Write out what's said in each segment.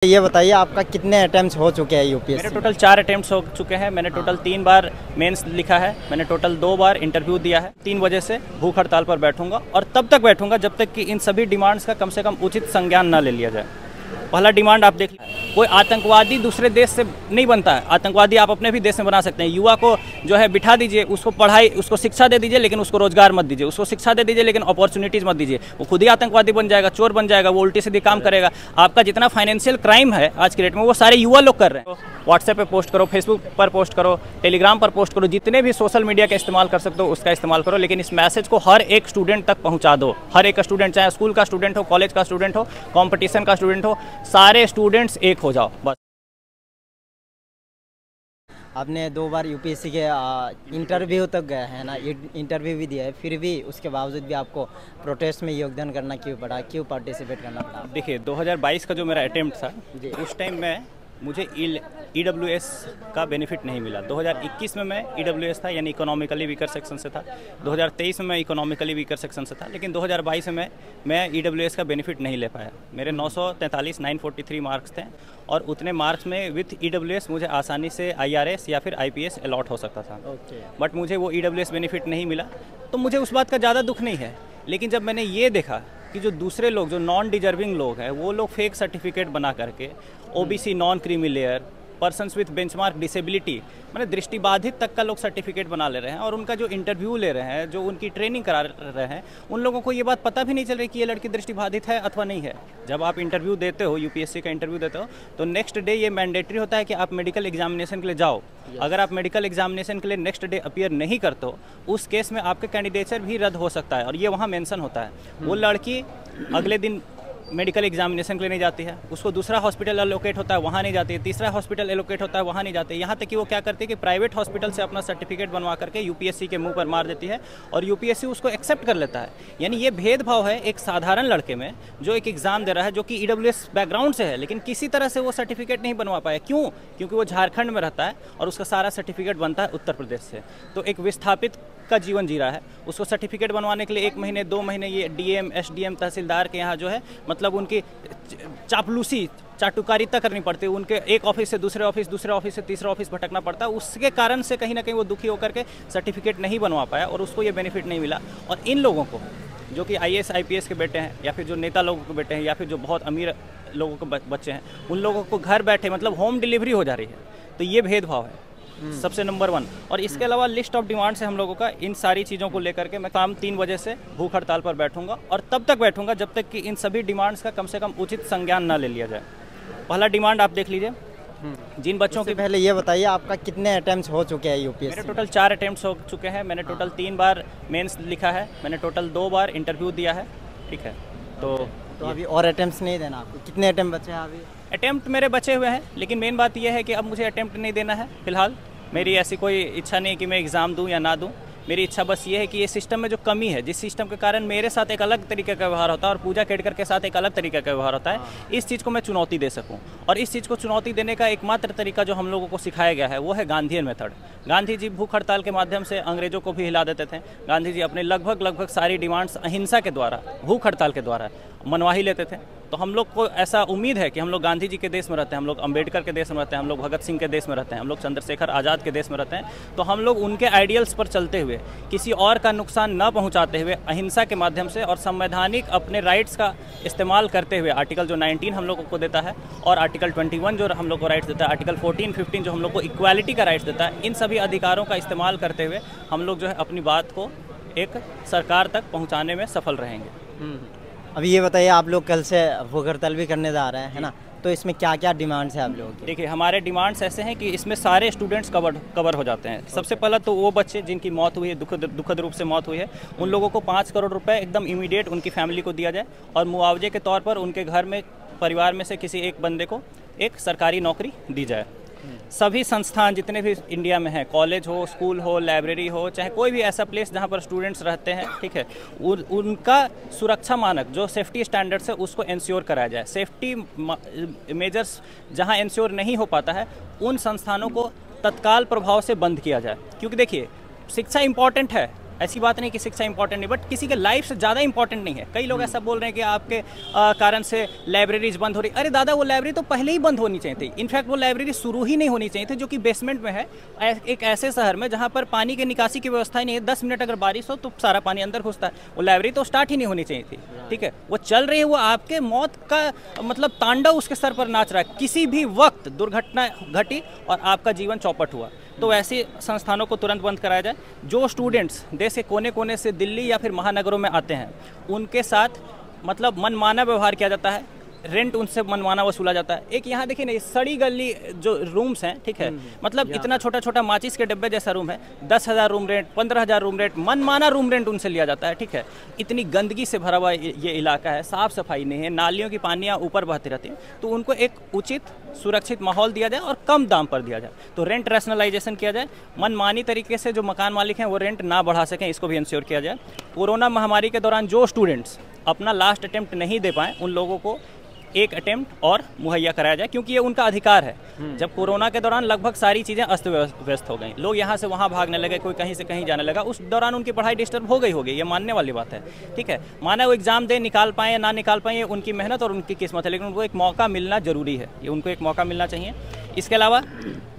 ये बताइए आपका कितने अटेम्प्ट्स हो चुके हैं यूपीएससी? मेरे टोटल 4 अटेम्प्ट्स हो चुके हैं। मैंने टोटल 3 बार मेंस लिखा है। मैंने टोटल 2 बार इंटरव्यू दिया है। 3 बजे से भूख हड़ताल पर बैठूंगा और तब तक बैठूंगा जब तक कि इन सभी डिमांड्स का कम से कम उचित संज्ञान ना ले लिया जाए। पहला डिमांड आप देख, कोई आतंकवादी दूसरे देश से नहीं बनता है। आतंकवादी आप अपने भी देश में बना सकते हैं। युवा को जो है बिठा दीजिए, उसको पढ़ाई, उसको शिक्षा दे दीजिए, लेकिन उसको रोजगार मत दीजिए। उसको शिक्षा दे दीजिए लेकिन अपॉर्चुनिटीज मत दीजिए। वो खुद ही आतंकवादी बन जाएगा, चोर बन जाएगा, वो उल्टी सीधी काम करेगा। आपका जितना फाइनेंशियल क्राइम है आज की डेट में वो सारे युवा लोग कर रहे हैं। व्हाट्सएप पे पोस्ट करो, फेसबुक पर पोस्ट करो, टेलीग्राम पर पोस्ट करो, जितने भी सोशल मीडिया का इस्तेमाल कर सकते हो उसका इस्तेमाल करो, लेकिन इस मैसेज को हर एक स्टूडेंट तक पहुंचा दो। हर एक स्टूडेंट, चाहे स्कूल का स्टूडेंट हो, कॉलेज का स्टूडेंट हो, कॉम्पिटिशन का स्टूडेंट हो, सारे स्टूडेंट्स एक हो जाओ बस। आपने 2 बार यूपीएससी के इंटरव्यू तक गए हैं ना, इंटरव्यू भी दिया है, फिर भी उसके बावजूद भी आपको प्रोटेस्ट में योगदान करना क्यों पड़ा, क्यों पार्टिसिपेट करना पड़ा? देखिए 2022 का जो मेरा अटेम्प्ट था उस टाइम में मुझे EWS का बेनिफिट नहीं मिला। 2021 में मैं EWS था, यानी इकोनॉमिकली वीकर सेक्शन से था। 2023 में मैं इकोनॉमिकली वीकर सेक्शन से था, लेकिन 2022 में मैं EWS का बेनिफिट नहीं ले पाया। मेरे 943 मार्क्स थे और उतने मार्क्स में विथ EWS मुझे आसानी से IRS या फिर IPS अलॉट हो सकता था। बट मुझे वो EWS बेनिफिट नहीं मिला, तो मुझे उस बात का ज़्यादा दुख नहीं है। लेकिन जब मैंने ये देखा कि जो दूसरे लोग, जो नॉन डिजर्विंग लोग हैं, वो लोग फेक सर्टिफिकेट बना करके OBC, non creamy layer, persons with benchmark disability, मैंने दृष्टिबाधित तक का लोग सर्टिफिकेट बना ले रहे हैं और उनका जो इंटरव्यू ले रहे हैं, जो उनकी ट्रेनिंग करा रहे हैं, उन लोगों को ये बात पता भी नहीं चल रही कि ये लड़की दृष्टिबाधित है अथवा नहीं है। जब आप इंटरव्यू देते हो, यूपीएससी का इंटरव्यू देते हो, तो नेक्स्ट डे ये मैंडेटरी होता है कि आप मेडिकल एग्जामिनेशन के लिए जाओ। अगर आप मेडिकल एग्जामिनेशन के लिए नेक्स्ट डे अपीयर नहीं करते हो, उस केस में आपके कैंडिडेचर भी रद्द हो सकता है और ये वहाँ मेंशन होता है। वो लड़की अगले दिन मेडिकल एग्जामिनेशन के लिए नहीं जाती है, उसको दूसरा हॉस्पिटल एलोकेट होता है, वहाँ नहीं जाती है, तीसरा हॉस्पिटल एलोकेट होता है, वहाँ नहीं जाती है। यहाँ तक कि वो क्या करती है कि प्राइवेट हॉस्पिटल से अपना सर्टिफिकेट बनवा करके यूपीएससी के मुंह पर मार देती है और यूपीएससी उसको एक्सेप्ट कर लेता है। यानी ये भेदभाव है एक साधारण लड़के में जो एक एग्जाम दे रहा है, जो कि EWS बैकग्राउंड से है, लेकिन किसी तरह से वो सर्टिफिकेट नहीं बनवा पाया। क्यों? क्योंकि वो झारखंड में रहता है और उसका सारा सर्टिफिकेट बनता है उत्तर प्रदेश से। तो एक विस्थापित का जीवन जी रहा है, उसको सर्टिफिकेट बनवाने के लिए 1 महीने 2 महीने ये DM, SDM, तहसीलदार के यहाँ जो है मतलब उनकी चापलूसी, चाटुकारिता करनी पड़ती है। उनके एक ऑफिस से दूसरे ऑफिस, दूसरे ऑफिस से तीसरा ऑफिस भटकना पड़ता है। उसके कारण से कहीं ना कहीं वो दुखी होकर के सर्टिफिकेट नहीं बनवा पाया और उसको ये बेनिफिट नहीं मिला। और इन लोगों को जो कि IAS IPS के बेटे हैं, या फिर जो नेता लोगों के बेटे हैं, या फिर जो बहुत अमीर लोगों के बच्चे हैं, उन लोगों को घर बैठे मतलब होम डिलीवरी हो जा रही है। तो ये भेदभाव है सबसे नंबर 1। और इसके अलावा लिस्ट ऑफ डिमांड्स है हम लोगों का। इन सारी चीज़ों को लेकर के मैं शाम 3 बजे से भूख हड़ताल पर बैठूंगा और तब तक बैठूंगा जब तक कि इन सभी डिमांड्स का कम से कम उचित संज्ञान ना ले लिया जाए। पहला डिमांड आप देख लीजिए, जिन बच्चों के, पहले ये बताइए आपका कितने अटेम्प्ट्स हो चुके हैं यूपीएससी? मेरे टोटल 4 अटेम्प्ट्स हो चुके हैं। मैंने टोटल 3 बार मेंस लिखा है। मैंने टोटल 2 बार इंटरव्यू दिया है। ठीक है, तो अभी और अटेम्प्ट्स नहीं देना आपको? कितने अटेम्प्ट बचे हैं अभी? अटेम्प्ट मेरे बचे हुए हैं, लेकिन मेन बात यह है कि अब मुझे अटेम्प्ट नहीं देना है फिलहाल। मेरी ऐसी कोई इच्छा नहीं कि मैं एग्ज़ाम दूं या ना दूं। मेरी इच्छा बस ये है कि ये सिस्टम में जो कमी है, जिस सिस्टम के कारण मेरे साथ एक अलग तरीके का व्यवहार होता है और पूजा केडकर के साथ एक अलग तरीके का व्यवहार होता है, इस चीज़ को मैं चुनौती दे सकूं। और इस चीज़ को चुनौती देने का एकमात्र तरीका जो हम लोगों को सिखाया गया है वो है गांधीयन मेथड। गांधी जी भूख हड़ताल के माध्यम से अंग्रेजों को भी हिला देते थे। गांधी जी अपने लगभग सारी डिमांड्स अहिंसा के द्वारा, भूख हड़ताल के द्वारा मनवा ही लेते थे। तो हम लोग को ऐसा उम्मीद है कि हम लोग गांधी जी के देश में रहते हैं, हम लोग अंबेडकर के देश में रहते हैं, हम लोग भगत सिंह के देश में रहते हैं, हम लोग चंद्रशेखर आज़ाद के देश में रहते हैं। तो हम लोग उनके आइडियल्स पर चलते हुए, किसी और का नुकसान न पहुंचाते हुए, अहिंसा के माध्यम से और संवैधानिक अपने राइट्स का इस्तेमाल करते हुए, आर्टिकल जो 19 हम लोगों को देता है और आर्टिकल 21 जो हम लोग को राइट्स देता है, आर्टिकल 14, 15 जो हम लोग को इक्वालिटी का राइट्स देता है, इन सभी अधिकारों का इस्तेमाल करते हुए हम लोग जो है अपनी बात को एक सरकार तक पहुँचाने में सफल रहेंगे। अभी ये बताइए, आप लोग कल से भूख हड़ताल भी करने जा रहे हैं, है ना? तो इसमें क्या क्या डिमांड्स हैं आप लोगों की? देखिए, हमारे डिमांड्स ऐसे हैं कि इसमें सारे स्टूडेंट्स कवर हो जाते हैं। सबसे पहला तो वो बच्चे जिनकी मौत हुई है, दुखद रूप से मौत हुई है, उन लोगों को 5 करोड़ रुपए एकदम इमीडिएट उनकी फैमिली को दिया जाए और मुआवजे के तौर पर उनके घर में, परिवार में से किसी एक बंदे को एक सरकारी नौकरी दी जाए। सभी संस्थान जितने भी इंडिया में हैं, कॉलेज हो, स्कूल हो, लाइब्रेरी हो, चाहे कोई भी ऐसा प्लेस जहाँ पर स्टूडेंट्स रहते हैं, ठीक है, उनका सुरक्षा मानक जो सेफ्टी स्टैंडर्ड्स है उसको इंश्योर कराया जाए। सेफ्टी मेजर्स जहाँ इंश्योर नहीं हो पाता है, उन संस्थानों को तत्काल प्रभाव से बंद किया जाए। क्योंकि देखिए, शिक्षा इंपॉर्टेंट है, ऐसी बात नहीं कि शिक्षा इंपॉर्टेंट नहीं, बट किसी के लाइफ से ज़्यादा इंपॉर्टेंट नहीं है। कई लोग ऐसा बोल रहे हैं कि आपके कारण से लाइब्रेरीज बंद हो रही। अरे दादा, वो लाइब्रेरी तो पहले ही बंद होनी चाहिए थी। इनफैक्ट वो लाइब्रेरी शुरू ही नहीं होनी चाहिए थी, जो कि बेसमेंट में है, एक ऐसे शहर में जहाँ पर पानी की निकासी की व्यवस्था ही नहीं है। 10 मिनट अगर बारिश हो तो सारा पानी अंदर घुसता है। वो लाइब्रेरी तो स्टार्ट ही नहीं होनी चाहिए थी, ठीक है। वो चल रही है, वो आपके मौत का मतलब तांडव उसके सर पर नाच रहा है। किसी भी वक्त दुर्घटना घटी और आपका जीवन चौपट हुआ, तो ऐसे संस्थानों को तुरंत बंद कराया जाए। जो स्टूडेंट्स देश के कोने कोने से दिल्ली या फिर महानगरों में आते हैं, उनके साथ मतलब मनमाना व्यवहार किया जाता है, रेंट उनसे मनमाना वसूला जाता है। एक यहाँ देखिए ना, सड़ी गली जो रूम्स हैं, ठीक है, मतलब इतना छोटा छोटा माचिस के डब्बे जैसा रूम है, 10,000 रूम रेंट, 15,000 रूम रेंट, मनमाना रूम रेंट उनसे लिया जाता है, ठीक है। इतनी गंदगी से भरा हुआ ये इलाका है, साफ सफाई नहीं है, नालियों की पानियाँ ऊपर बहती रहती हैं। तो उनको एक उचित सुरक्षित माहौल दिया जाए और कम दाम पर दिया जाए। तो रेंट रैशनलाइजेशन किया जाए, मनमानी तरीके से जो मकान मालिक हैं वो रेंट ना बढ़ा सकें, इसको भी इंश्योर किया जाए। कोरोना महामारी के दौरान जो स्टूडेंट्स अपना लास्ट अटेम्प्ट नहीं दे पाएँ, उन लोगों को एक अटेम्प्ट और मुहैया कराया जाए, क्योंकि ये उनका अधिकार है। जब कोरोना के दौरान लगभग सारी चीज़ें अस्त व्यस्त हो गई, लोग यहाँ से वहाँ भागने लगे, कोई कहीं से कहीं जाने लगा, उस दौरान उनकी पढ़ाई डिस्टर्ब हो गई होगी, ये मानने वाली बात है, ठीक है। माना वो एग्जाम दे, निकाल पाए या ना निकाल पाए, ये उनकी मेहनत और उनकी किस्मत है, लेकिन उनको एक मौका मिलना जरूरी है, ये उनको एक मौका मिलना चाहिए। इसके अलावा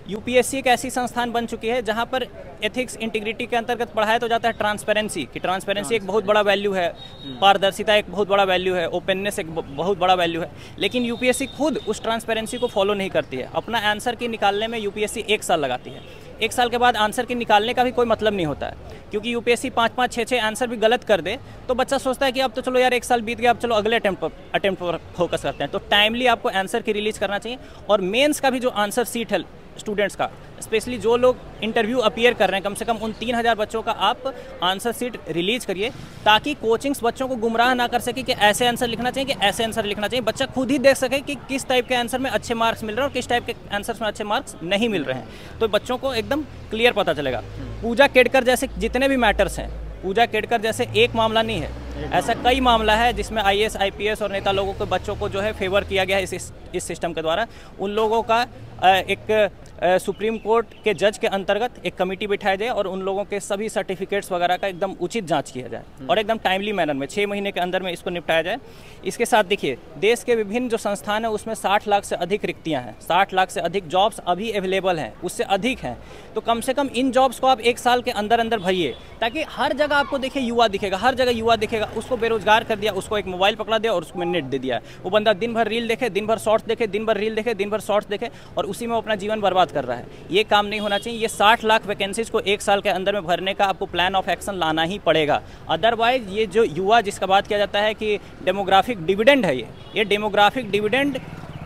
यूपीएससी एक ऐसी संस्थान बन चुकी है जहाँ पर एथिक्स इंटीग्रिटी के अंतर्गत पढ़ाया तो जाता है ट्रांसपेरेंसी, कि ट्रांसपेरेंसी एक बहुत बड़ा वैल्यू है, पारदर्शिता एक बहुत बड़ा वैल्यू है, ओपननेस एक बहुत बड़ा वैल्यू है। लेकिन यूपीएससी खुद उस ट्रांसपेरेंसी को फॉलो नहीं करती है। अपना आंसर की निकालने में यूपीएससी 1 साल लगाती है। 1 साल के बाद आंसर की निकालने का भी कोई मतलब नहीं होता है, क्योंकि यूपीएससी 5-5, 6-6 आंसर भी गलत कर दे तो बच्चा सोचता है कि अब तो चलो यार 1 साल बीत गया, अब चलो अगले अटेम्प्ट पर फोकस करते हैं। तो टाइमली आपको आंसर की रिलीज करना चाहिए। और मेंस का भी जो आंसर सीट है स्टूडेंट्स का, स्पेशली जो लोग इंटरव्यू अपीयर कर रहे हैं, कम से कम उन 3,000 बच्चों का आप आंसर सीट रिलीज करिए, ताकि कोचिंग्स बच्चों को गुमराह ना कर सके कि ऐसे आंसर लिखना चाहिए कि ऐसे आंसर लिखना चाहिए। बच्चा खुद ही देख सके कि किस टाइप के आंसर में अच्छे मार्क्स मिल रहे हैं और किस टाइप के आंसर्स में अच्छे मार्क्स नहीं मिल रहे हैं। तो बच्चों को एकदम क्लियर पता चलेगा। पूजा केडकर जैसे जितने भी मैटर्स हैं, पूजा केडकर जैसे एक मामला नहीं है, ऐसा कई मामला है जिसमें आईएएस, आईपीएस और नेता लोगों के बच्चों को जो है फेवर किया गया है इस सिस्टम के द्वारा। उन लोगों का एक सुप्रीम कोर्ट के जज के अंतर्गत एक कमेटी बिठाई जाए और उन लोगों के सभी सर्टिफिकेट्स वगैरह का एकदम उचित जांच किया जाए और एकदम टाइमली मैनर में 6 महीने के अंदर में इसको निपटाया जाए। इसके साथ देखिए, देश के विभिन्न जो संस्थान है उसमें 60 लाख से अधिक रिक्तियां हैं, 60 लाख से अधिक जॉब्स अभी अवेलेबल हैं, उससे अधिक हैं। तो कम से कम इन जॉब्स को आप 1 साल के अंदर अंदर भरिए, ताकि हर जगह आपको देखिए युवा दिखेगा, हर जगह युवा दिखेगा। उसको बेरोजगार कर दिया, उसको एक मोबाइल पकड़ा दिया और उसमें नेट दे दिया। वो बंदा दिन भर रील देखे, दिन भर शॉर्ट्स देखे, दिन भर रील देखे, दिन भर शॉर्ट्स देखे और उसी में अपना जीवन बर्बाद कर रहा है। ये काम नहीं होना चाहिए। ये 60 लाख वैकेंसीज को 1 साल के अंदर में भरने का आपको प्लान ऑफ एक्शन लाना ही पड़ेगा। अदरवाइज ये जो युवा जिसका बात किया जाता है कि डेमोग्राफिक डिविडेंड है, ये demographic dividend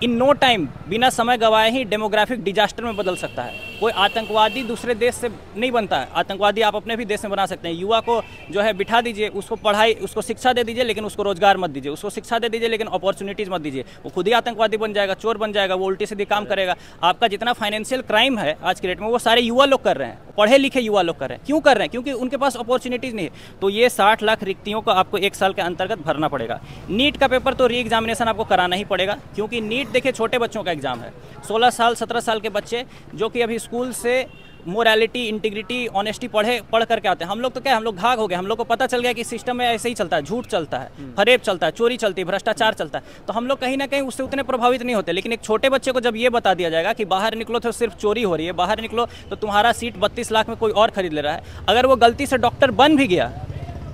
in no time बिना समय गवाए ही डेमोग्राफिक डिजास्टर में बदल सकता है। कोई आतंकवादी दूसरे देश से नहीं बनता है, आतंकवादी आप अपने भी देश में बना सकते हैं। युवा को जो है बिठा दीजिए, उसको पढ़ाई, उसको शिक्षा दे दीजिए, लेकिन उसको रोजगार मत दीजिए, उसको शिक्षा दे दीजिए लेकिन अपॉर्चुनिटीज़ मत दीजिए। वो खुद ही आतंकवादी बन जाएगा, चोर बन जाएगा, वो उल्टी सीधी काम करेगा। आपका जितना फाइनेंशियल क्राइम है आज की डेट में वो सारे युवा लोग कर रहे हैं, पढ़े लिखे युवा लोग कर रहे हैं। क्यों कर रहे हैं? क्योंकि उनके पास अपॉर्चुनिटीज़ नहीं है। तो ये 60 लाख रिक्तियों को आपको 1 साल के अंतर्गत भरना पड़ेगा। नीट का पेपर तो री एग्जामिनेशन आपको कराना ही पड़ेगा, क्योंकि नीट देखिए छोटे बच्चों का एग्जाम है। 16 साल 17 साल के बच्चे जो कि अभी स्कूल से मोरालिटी, इंटीग्रिटी, ऑनेस्टी पढ़ करके आते हैं। हम लोग तो क्या, हम लोग घाघ हो गए, हम लोग को पता चल गया कि सिस्टम में ऐसे ही चलता है, झूठ चलता है, फरेब चलता है, चोरी चलती है, भ्रष्टाचार चलता है। तो हम लोग कहीं ना कहीं उससे उतने प्रभावित नहीं होते। लेकिन एक छोटे बच्चे को जब ये बता दिया जाएगा कि बाहर निकलो तो सिर्फ चोरी हो रही है, बाहर निकलो तो तुम्हारा सीट 32 लाख में कोई और खरीद ले रहा है, अगर वो गलती से डॉक्टर बन भी गया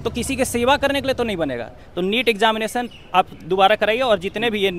तो किसी के सेवा करने के लिए तो नहीं बनेगा। तो नीट एग्जामिनेशन आप दोबारा कराइए और जितने भी ये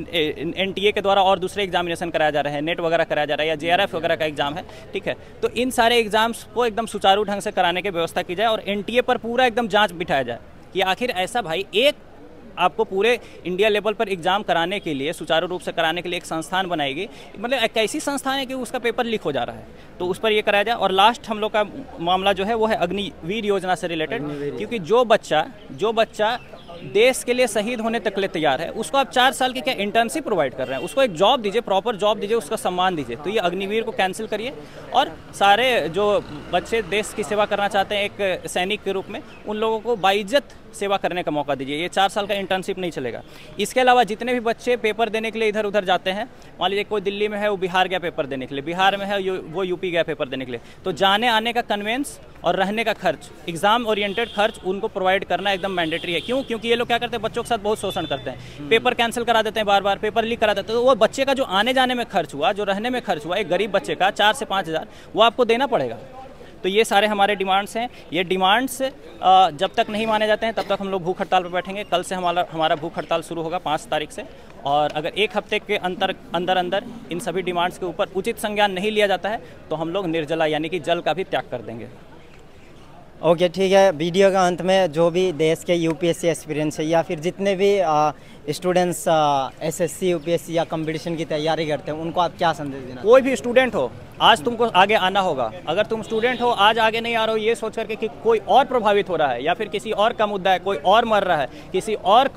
एनटीए के द्वारा और दूसरे एग्जामिनेशन कराया जा रहे हैं, नेट वगैरह कराया जा रहा है या जेआरएफ वगैरह का एग्जाम है, ठीक है, तो इन सारे एग्जाम्स को एकदम सुचारू ढंग से कराने की व्यवस्था की जाए और एनटीए पर पूरा एकदम जांच बिठाया जाए कि आखिर ऐसा भाई एक आपको पूरे इंडिया लेवल पर एग्जाम कराने के लिए, सुचारू रूप से कराने के लिए एक संस्थान बनाएगी, मतलब एक ऐसी संस्थान है कि उसका पेपर लीक हो जा रहा है, तो उस पर ये कराया जाए। और लास्ट हम लोग का मामला जो है वो है अग्निवीर योजना से रिलेटेड, क्योंकि जो बच्चा देश के लिए शहीद होने तक के लिए तैयार है, उसको आप 4 साल की क्या इंटर्नशिप प्रोवाइड कर रहे हैं, उसको एक जॉब दीजिए, प्रॉपर जॉब दीजिए, उसका सम्मान दीजिए। तो ये अग्निवीर को कैंसिल करिए और सारे जो बच्चे देश की सेवा करना चाहते हैं एक सैनिक के रूप में, उन लोगों को बाइज्जत सेवा करने का मौका दीजिए। ये 4 साल का इंटर्नशिप नहीं चलेगा। इसके अलावा जितने भी बच्चे पेपर देने के लिए इधर उधर जाते हैं, मान लीजिए कोई दिल्ली में है वो बिहार गया पेपर देने के लिए, बिहार में है वो यूपी गया पेपर देने के लिए, तो जाने आने का कन्वेंस और रहने का खर्च, एग्जाम ओरिएंटेड खर्च उनको प्रोवाइड करना एकदम मैंडेटरी है। क्यों? क्योंकि ये लोग क्या करते हैं, बच्चों के साथ बहुत शोषण करते हैं, पेपर कैंसिल करा देते हैं, बार बार पेपर लीक करा देते हैं। तो वो बच्चे का जो आने जाने में खर्च हुआ, जो रहने में खर्च हुआ, एक गरीब बच्चे का 4 से 5 हज़ार वो आपको देना पड़ेगा। तो ये सारे हमारे डिमांड्स हैं। ये डिमांड्स जब तक नहीं माने जाते हैं तब तक हम लोग भूख हड़ताल पर बैठेंगे। कल से हमारा भूख हड़ताल शुरू होगा 5 तारीख से, और अगर 1 हफ्ते के अंदर इन सभी डिमांड्स के ऊपर उचित संज्ञान नहीं लिया जाता है तो हम लोग निर्जला यानी कि जल का भी त्याग कर देंगे। ओके, ठीक है। वीडियो का अंत में जो भी देश के यूपीएससी एक्सपीरियंस है या फिर जितने भी स्टूडेंट्स एसएससी यूपीएससी या कंपटीशन की तैयारी करते हैं, उनको आप क्या संदेश देना? कोई भी स्टूडेंट हो, आज तुमको आगे आना होगा। अगर तुम स्टूडेंट हो, आज आगे नहीं आ रहे हो ये सोच करके कि कोई और प्रभावित हो रहा है या फिर किसी और का मुद्दा है, कोई और मर रहा है, किसी और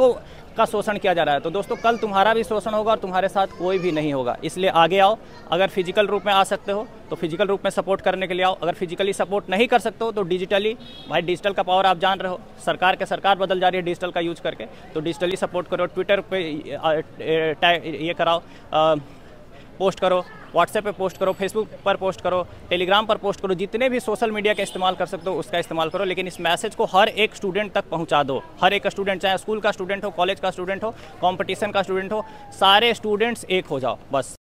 का शोषण किया जा रहा है, तो दोस्तों कल तुम्हारा भी शोषण होगा और तुम्हारे साथ कोई भी नहीं होगा। इसलिए आगे आओ। अगर फिजिकल रूप में आ सकते हो तो फिजिकल रूप में सपोर्ट करने के लिए आओ। अगर फिजिकली सपोर्ट नहीं कर सकते हो तो डिजिटली, भाई डिजिटल का पावर आप जान रहे हो, सरकार बदल जा रही है डिजिटल का यूज करके, तो डिजिटली सपोर्ट करो। ट्विटर पे ये कराओ, पोस्ट करो, व्हाट्सएप पे पोस्ट करो, फेसबुक पर पोस्ट करो, टेलीग्राम पर पोस्ट करो, जितने भी सोशल मीडिया का इस्तेमाल कर सकते हो उसका इस्तेमाल करो, लेकिन इस मैसेज को हर एक स्टूडेंट तक पहुंचा दो। हर एक स्टूडेंट, चाहे स्कूल का स्टूडेंट हो, कॉलेज का स्टूडेंट हो, कंपटीशन का स्टूडेंट हो, सारे स्टूडेंट्स एक हो जाओ बस।